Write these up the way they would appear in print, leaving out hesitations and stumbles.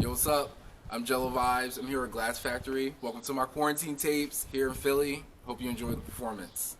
Yo, what's up? I'm Jello Vibes. I'm here at Glasse Factory. Welcome to my quarantine tapes here in Philly. Hope you enjoy the performance.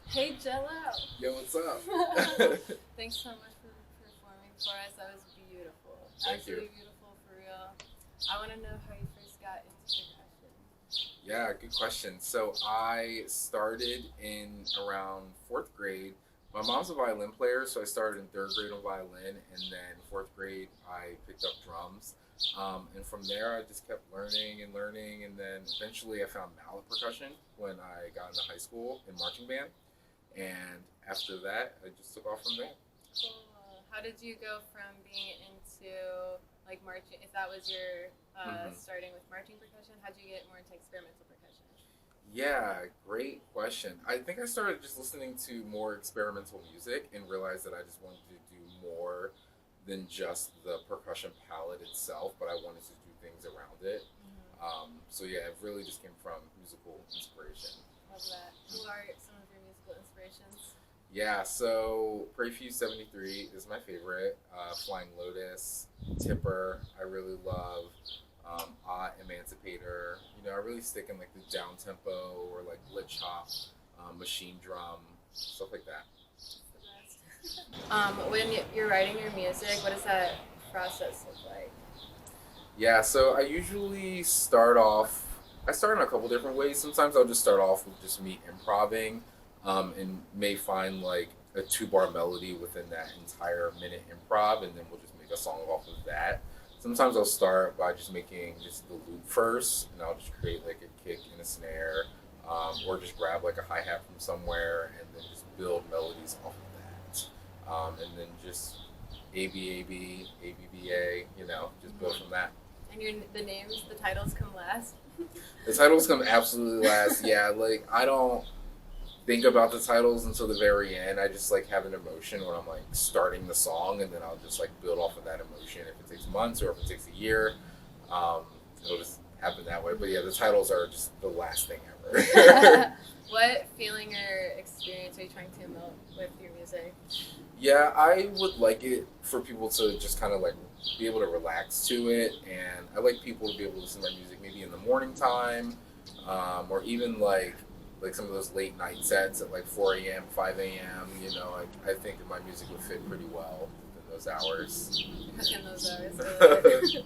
Hey Jello! Yo, what's up? Thanks so much for performing for us. That was beautiful. Thank you. Absolutely beautiful, for real. I want to know how you first got into percussion. Yeah, good question. So I started in around fourth grade. My mom's a violin player, so I started in third grade on violin, and then fourth grade I picked up drums. And from there, I just kept learning and learning, and then eventually I found mallet percussion when I got into high school in marching band. And after that, I just took off from there. Cool. How did you go from being into like marching? If that was your starting with marching percussion, how'd you get more into experimental percussion? Yeah, great question. I think I started just listening to more experimental music and realized that I just wanted to do more than just the percussion palette itself, but I wanted to do things around it. So yeah, it really just came from musical inspiration. Love that. Who are some of your musical inspirations? Yeah, so Prayfuse 73 is my favorite. Flying Lotus, Tipper, I really love. Emancipator. You know, I really stick in like the down tempo or like glitch hop, machine drum, stuff like that. That's the best. When you're writing your music, what does that process look like? Yeah, so I usually start off. I start in a couple different ways. Sometimes I'll just start off with just me improving, and may find like a 2 bar melody within that entire minute improv, and then we'll just make a song off of that. Sometimes I'll start by just making just the loop first, and I'll just create like a kick and a snare, or just grab like a hi hat from somewhere, and then just build melodies off of that, and then just A B A B A B B A, you know, just build from that. And the names, the titles come last. The titles come absolutely last. Yeah, like I don't think about the titles until the very end. I just like have an emotion when I'm like starting the song, and then I'll just like build off of that emotion. If it takes months or if it takes a year, it'll just happen that way. But yeah, the titles are just the last thing ever. What feeling or experience are you trying to emote with your music? Yeah, I would like it for people to just kind of like be able to relax to it, and I like people to be able to listen to my music maybe in the morning time, or even like some of those late night sets at like 4 a.m., 5 a.m. You know, I think that my music would fit pretty well in those hours. In those hours.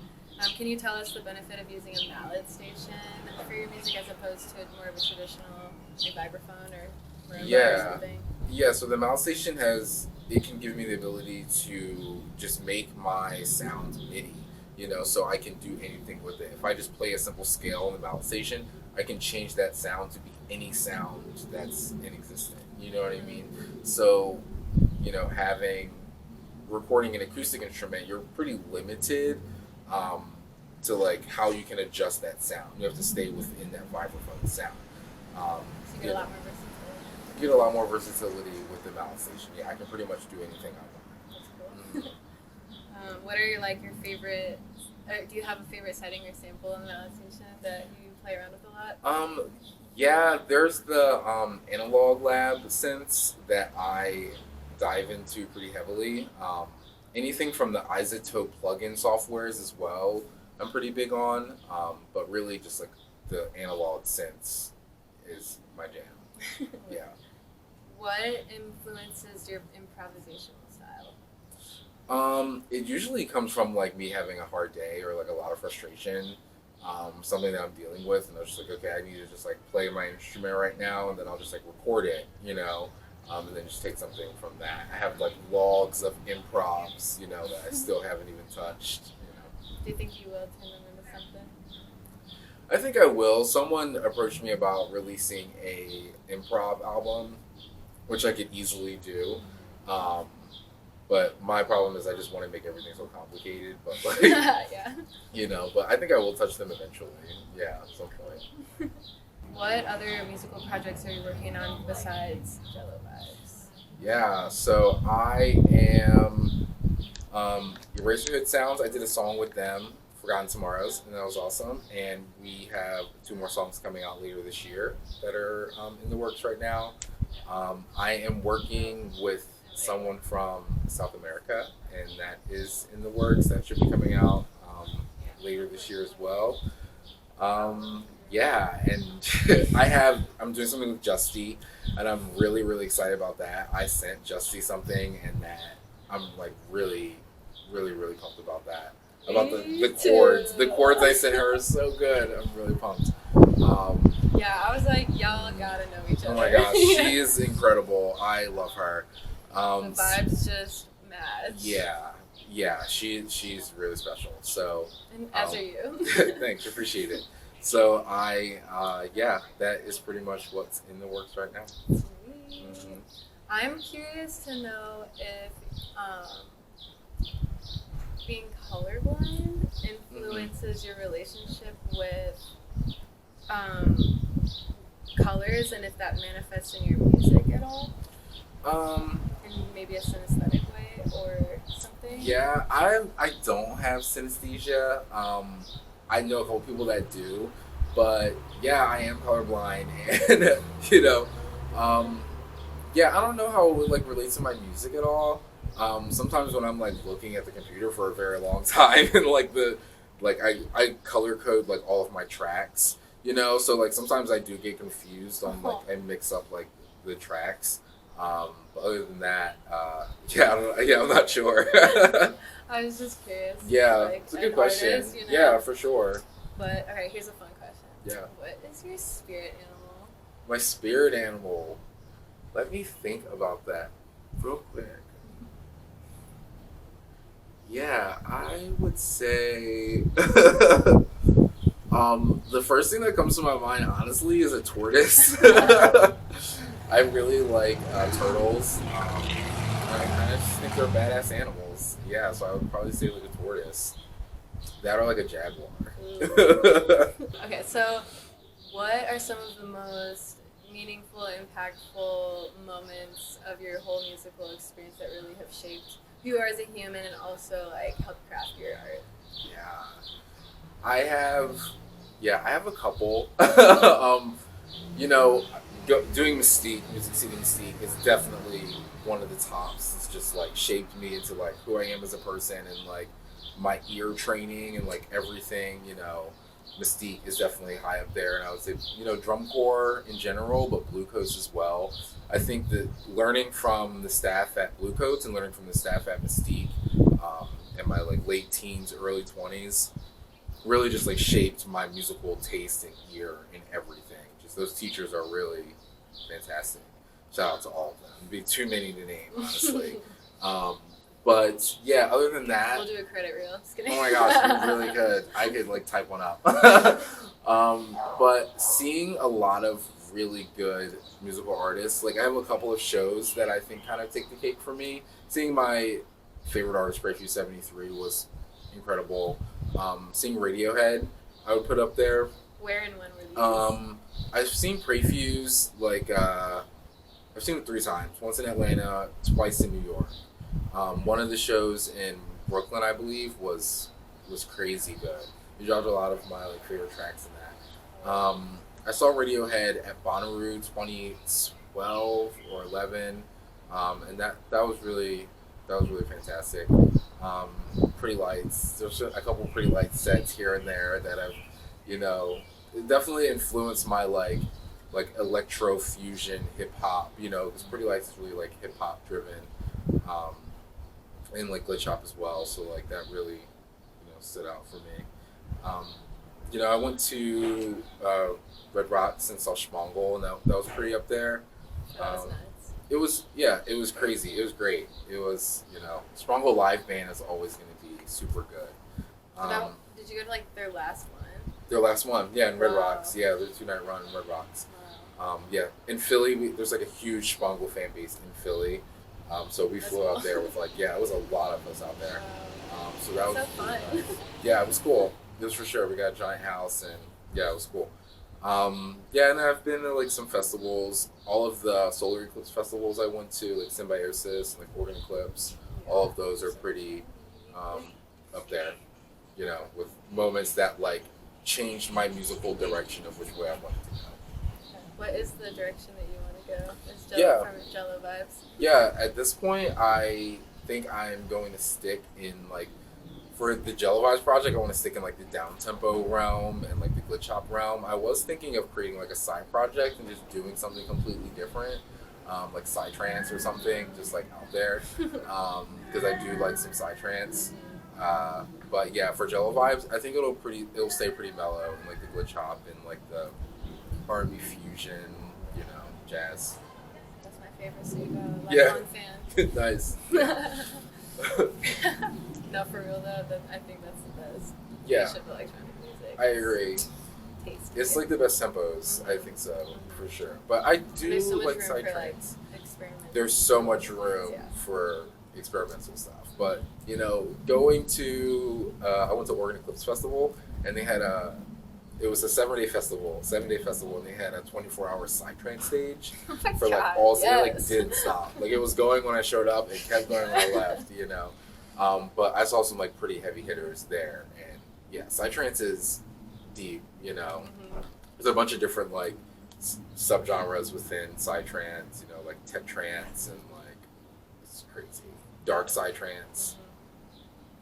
Can you tell us the benefit of using a malletSTATION for your music as opposed to more of a traditional like vibraphone or marimba or something? Yeah, so the malletSTATION it can give me the ability to just make my sounds MIDI, you know, so I can do anything with it. If I just play a simple scale on the malletSTATION, I can change that sound to be any sound that's in existence. You know what I mean? So, you know, recording an acoustic instrument, you're pretty limited to like how you can adjust that sound. You have to stay within that vibraphone sound. So you get a lot more versatility. You get a lot more versatility with the malletSTATION. Yeah, I can pretty much do anything I want. That's cool. What are your favorite? Do you have a favorite setting or sample in the malletSTATION that you play around with a lot? Yeah, there's the analog lab synths that I dive into pretty heavily. Anything from the iZotope plugin softwares as well, I'm pretty big on. But really, just like the analog synths is my jam. Yeah. What influences your improvisational style? It usually comes from like me having a hard day or like a lot of frustration, something that I'm dealing with, and I'm just like, okay, I need to just like play my instrument right now, and then I'll just like record it, you know, and then just take something from that. I have like logs of improvs, you know, that I still haven't even touched, you know. Do you think you will turn them into something? I think I will. Someone approached me about releasing a improv album, which I could easily do. But my problem is I just want to make everything so complicated. But like, Yeah. you know, but I think I will touch them eventually. Yeah, at some point. What other musical projects are you working on besides Jello Vibes? Yeah, so I am Eraserhead Sounds. I did a song with them, Forgotten Tomorrows, and that was awesome. And we have 2 more songs coming out later this year that are in the works right now. I am working with someone from South America, and that is in the works. That should be coming out later this year as well. Yeah, and I'm doing something with Justy, and I'm really really excited about that. I sent Justy something, and that I'm like really pumped about that. About the Me chords, too. the chords I sent her are so good. I'm really pumped. Yeah, I was like, y'all gotta know each other. Oh my gosh, she is incredible. I love her. The vibes just match. Yeah, she's really special. So, And as are you. thanks, appreciate it. So yeah, that is pretty much what's in the works right now. Sweet. Mm-hmm. I'm curious to know if being colorblind influences your relationship with colors, and if that manifests in your music at all, in maybe a synesthetic way or something. Yeah, I don't have synesthesia. I know a couple people that do, but yeah, I am colorblind, and um, yeah, I don't know how it would like relate to my music at all. Sometimes when I'm like looking at the computer for a very long time and I color code like all of my tracks, so like sometimes I do get confused on like I mix up like the tracks. But other than that, I'm not sure. I was just curious. Yeah, Like, it's a good an question. artist, Yeah, for sure. But okay, here's a fun question. Yeah. What is your spirit animal? My spirit animal. Let me think about that real quick. Yeah, I would say the first thing that comes to my mind honestly is a tortoise. I really like turtles. I kind of just think they're badass animals. Yeah, so I would probably say like a tortoise. That or like a jaguar. Okay, so what are some of the most meaningful, impactful moments of your whole musical experience that really have shaped who you are as a human and also like helped craft your art? Yeah, I have. Yeah, I have a couple. You know, doing Mystique, Music City Mystique, is definitely one of the tops. It's just like shaped me into like who I am as a person and like my ear training and like everything. Mystique is definitely high up there, and I would say drum corps in general, but Bluecoats as well. I think that learning from the staff at Bluecoats and learning from the staff at Mystique in my like late teens, early 20s really just like shaped my musical taste and ear and everything. Just those teachers are really fantastic. Shout out to all of them. It'd be too many to name, honestly. But yeah, other than that, We'll do a credit reel. Just kidding. oh my gosh, we really could. I could like type one up. But seeing a lot of really good musical artists, like I have a couple of shows that I think kind of take the cake for me. Seeing my favorite artist, Breakthrough 73, was incredible. Seeing Radiohead, I would put up there. Where and when were these? I've seen Prefuse, like, I've seen it 3 times. Once in Atlanta, twice in New York. One of the shows in Brooklyn, I believe, was crazy good. He dropped a lot of my like favorite tracks in that. I saw Radiohead at Bonnaroo 2012 or 11, and that was really fantastic. Pretty Lights. There's a couple Pretty Lights sets here and there that have, it definitely influenced my like electro fusion hip hop. Because Pretty Lights is really like hip hop driven, and like glitch hop as well. So like that really, stood out for me. I went to Red Rocks and saw Schmongel, and that was pretty up there. That was nuts. It was crazy. It was great. It was, Stronghold live band is always going to be super good. Did you go to like their last one? Their last one, yeah, in Red Wow. Rocks. Yeah, their 2-night run in Red Rocks. Wow. Yeah, in Philly, there's like a huge Stronghold fan base in Philly. So we flew out there with it was a lot of us out there. So that was so fun. Nice. Yeah, it was cool. It was for sure. We got a giant house, and yeah, it was cool. And I've been to like some festivals. All of the Solar Eclipse festivals I went to, like Symbiosis, like Organ Eclipse, all of those are pretty up there. With moments that like changed my musical direction of which way I wanted to go. What is the direction that you want to go? Is from Jello Vibes? Yeah, at this point, I think I'm going to stick in like for the Jello Vibes project, I want to stick in like the down tempo realm and like the glitch hop realm. I was thinking of creating like a side project and just doing something completely different, like psytrance or something, just like out there, because I do like some psytrance. But yeah, for Jello Vibes, I think it'll stay pretty mellow and like the glitch hop and like the R&B fusion, jazz. That's my favorite, so you go Yeah. lifelong fan. Nice. No, for real though, I think that's the best. Yeah. Of electronic music. I agree. Tasty. It's like the best tempos. I think so, for sure. But I do There's so much like room side for, trains. experiment. There's so much room for experimental stuff. But going to I went to Oregon Eclipse Festival, and they had it was a 7-day festival, and they had a 24-hour psytrance stage Oh my for like God, all. It like yes. didn't stop. Like it was going when I showed up, it kept going when I left. But I saw some like pretty heavy hitters there, and yeah, psytrance is deep. There's a bunch of different like subgenres within psytrance. Like tech trance and like it's crazy dark psytrance.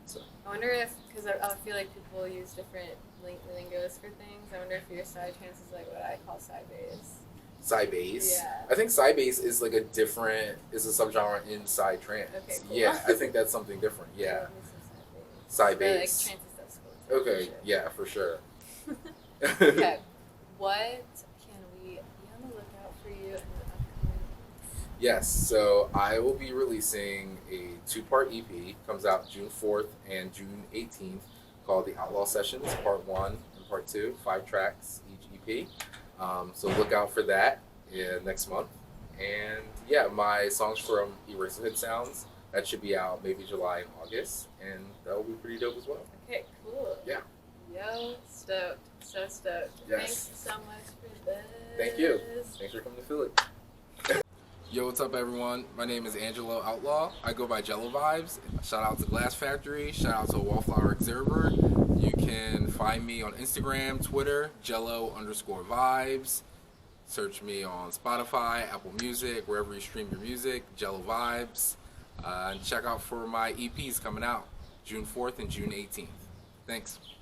So I wonder if, because I feel like people use different lingos for things. I wonder if your side trance is like what I call side bass. Side bass. Yeah. I think side bass is like a subgenre in side trance. Okay, cool. Yeah, I think that's something different. Yeah. I love me some Side But, bass. trance and stuff's cool too, Okay, for sure. yeah, for sure. Okay, what can we be on the lookout for you in the upcoming months? Yes, so I will be releasing a 2-part EP. Comes out June 4th and June 18th, called The Outlaw Sessions, Part 1 and Part 2, 5 tracks each EP. So look out for that next month. And yeah, my songs from Eraserhead Sounds, that should be out maybe July and August, and that will be pretty dope as well. Okay, cool. Yeah. Yo, stoked. So stoked. Yes. Thanks so much for this. Thank you. Thanks for coming to Philly. Yo, what's up, everyone? My name is Angelo Outlaw. I go by Jello Vibes. Shout out to Glasse Factory. Shout out to Wallflower Observer. You can find me on Instagram, Twitter, Jello_Vibes. Search me on Spotify, Apple Music, wherever you stream your music, Jello Vibes. And check out for my EPs coming out June 4th and June 18th. Thanks.